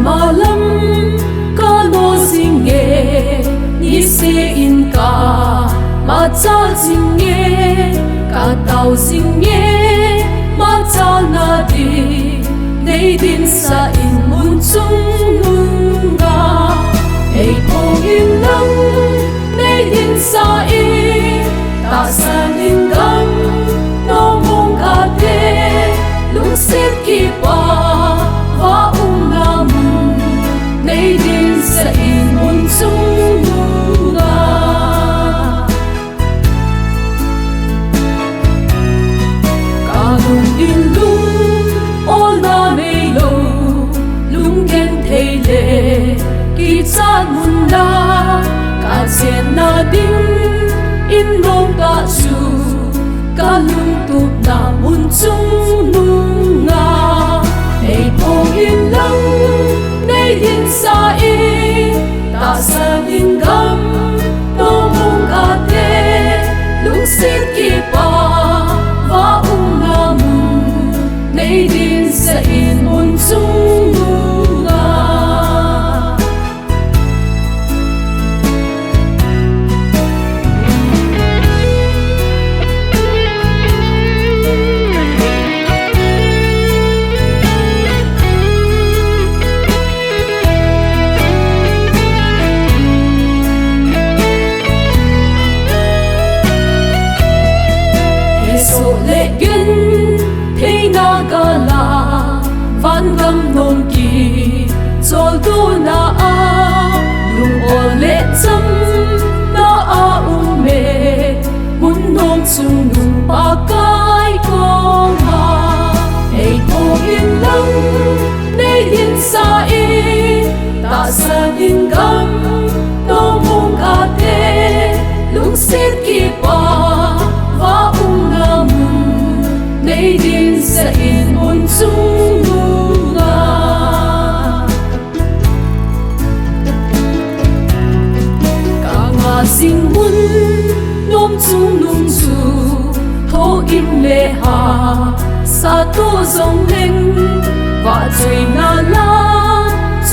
Malam Kano Jinge Niseh ka machal Jinge katau Jinge machalna di neidin sa mun chungnung Neipui-in lang neidin sa Tahsan gamnom Lungset kipa mung neidin sa mun chungnung Kanung ilung all na melo lungen theile Kicha mun'a K.siem in mong su kalung tup na mun chungnung Neipui-in lang neidin sa Tahsan gamnom Lungset kipa mung neidin sa mun chungnung Van gamnom ki chol tu na lung ole cham na aum'e mun'ong chungnung pakai kom'a Neipui-in lang neidin sa Tahsan gamnom Lungset kipa mung neidin sa mun chungnung Sing mun nom chungnung su tho im le ha sa to zong leng và chui na la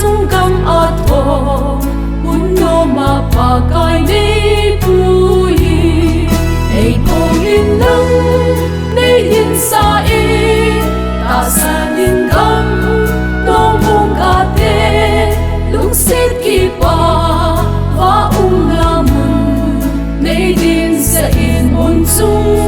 chung kam a tho mun nom'a pa kai neipui-in Neipui-in lang neidin sa Tahsan gamnom Lungset kipa mung neidin sa mun chungnung